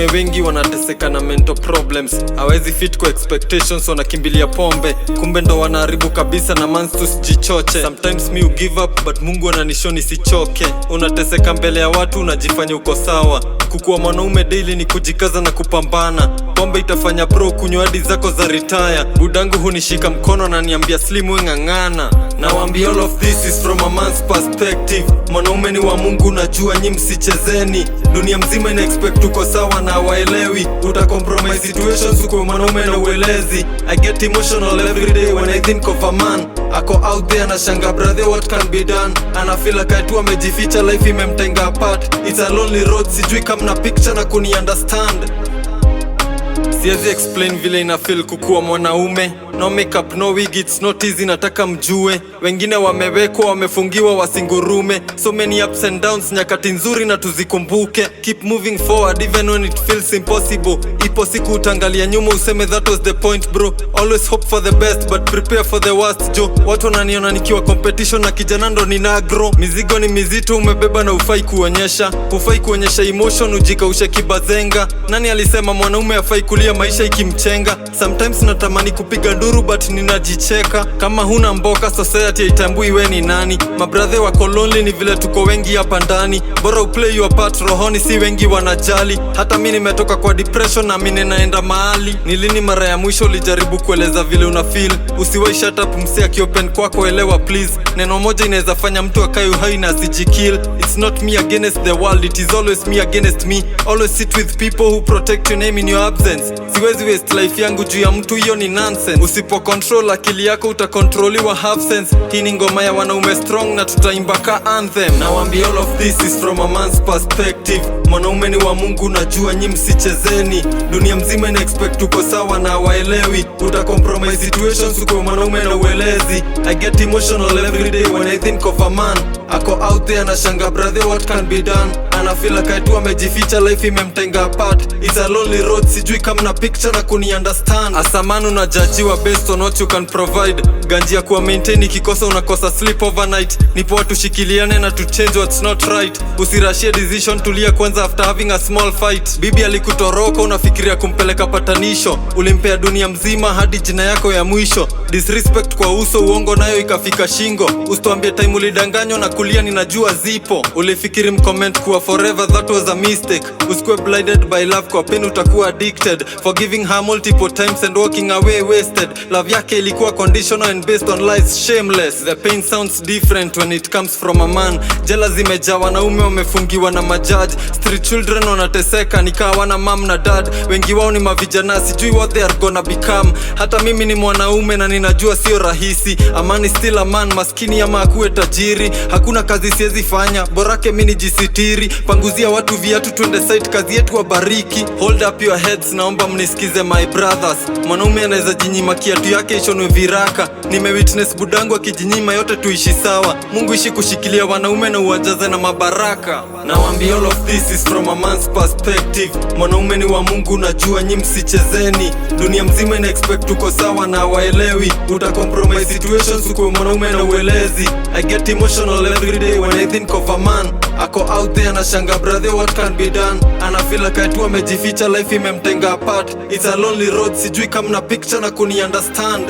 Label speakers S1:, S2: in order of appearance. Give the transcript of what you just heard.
S1: Wanaume wengi wanateseka na mental problems, hawezi fit kwa expectations, wanakimbilia pombe, kumbe ndo wanaharibu kabisa na mans tusijichoche. Sometimes me give up but Mungu ananishoni sichoke. Unateseka mbele ya watu unajifanya uko sawa, kukuwa mwanaume daily ni kujikaza na kupambana. Pombe itafanya bro kunywa hadi zako za retire. Budangu hunishika mkono na niambia slim we ng'ang'ana. Nawambia all of this is from a man's perspective. Mwanaume ni wa Mungu, najua nyi msichezeni. Dunia mzima ina expect uko sawa na waelewi. Uta compromise situations uko mwanaume na uelezi. I get emotional every day when I think of a man. Ako out there na shanga brother what can be done. Ana feel like tu amejificha, life imemtenga apart. It's a lonely road, sijui kama na picture na kuni understand. Siezi explain vile ina feel kukuwa mwanaume. No makeup, no wig, it's not easy, nataka mjue. Wengine wamewekwa, wamefungiwa wasingurume. So many ups and downs, nyakati nzuri na tuzikumbuke. Keep moving forward even when it feels impossible. Ipo siku utangalia nyuma useme that was the point bro. Always hope for the best but prepare for the worst jo. Watu wananiona nikiwa competition na kijana ndo ninagro. Mizigo ni mizito umebeba na ufai kuonyesha. Ufai kuonyesha emotion, ujikaushe kibazenga. Nani alisema mwanaume afai kulia maisha ikimchenga? Sometimes natamani kupiga nduru but ninajicheka. Kama huna mboka society haitambui we ni nani. Mabrother wako lonely ni vile tuko wengi hapa ndani. Bora uplay your part, rohoni si wengi wanajali. Hata mimi nimetoka kwa depression na mimi naenda mahali. Ni lini mara ya mwisho ulijaribu kueleza vile una feel? Usiwai shut up msi akiopen kwako, elewa please. Neno moja inaweza fanya mtu akae uhai na asijikill. It's not me against the world, it is always me against me. Always sit with people who protect your name in your absence. Siwezi waste life yangu juu ya mtu, hiyo ni nonsense. Usipo control akili yako utakontroliwa half sense. Hii ni ngoma ya wanaume strong na tutaimba ka anthem. Nawambia all of this is from a man's perspective. Mwanaume ni wa Mungu, najua nyi msichezeni. Dunia mzima ina expect uko sawa na waelewi. Uta compromise situations uko mwanaume na uelezi. I get emotional every day when I think of a man. Ako out there na shanga brother what can be done. Ana feel like tu amejificha, life imemtenga apart. It's a lonely road, sijui kama na picture na kuni understand. Asamanu unajajiwa based on what you can provide. Ganji ya kuwa maintain ikikosa unakosa sleep overnight. Nipo watu shikiliane na to change what's not right. Usirashie decision, tulia kwanza after having a small fight. Bibi alikutoroka unafikiria kumpeleka patanisho. Ulimpea dunia mzima hadi jina yako ya mwisho. Disrespect kwa uso, uongo nayo ikafika shingo. Usituambie time ulidanganywa na kulia, ninajua zipo. Ulifikiri mcomment kuwa forever, that was a mistake. Usikue blinded by love, kwa pain utakuwa addicted. Forgiving her multiple times and walking away wasted. Love yake ilikuwa conditional and based on lies, shameless. The pain sounds different when it comes from a man. Jela zimejaa wanaume wamefungiwa na majaji. Street children wanateseka nikaa wana mom na dad. Wengi wao ni mavijana, sijui what they are gonna become. Hata mimi ni mwanaume na ninajua sio rahisi. A man is still a man, maskini ama akuwe tajiri. Hakuna kazi siezi fanya, borake mimi nijisitiri. Panguzia watu viatu twende site, kazi yetu wabariki. Hold up your heads, naomba mnisikize my brothers. Mwanaume anaweza jinyima kiatu yake ishonwe viraka. Nimewitness budangu akijinyima yote tuishi sawa. Mungu ishi kushikilia wanaume na uwajaze na mabaraka. Nawambia all of this is from a man's perspective. Mwanaume ni wa Mungu, najua nyi msichezeni. Dunia mzima ina expect uko sawa na waelewi. Uta compromise situations uko mwanaume na uelezi. I get emotional every day when I think of a man. Ako out there na shanga brother what can be done. Ana feel like tu amejificha, life imemtenga apart. It's a lonely road, sijui kama na picture na kuni understand.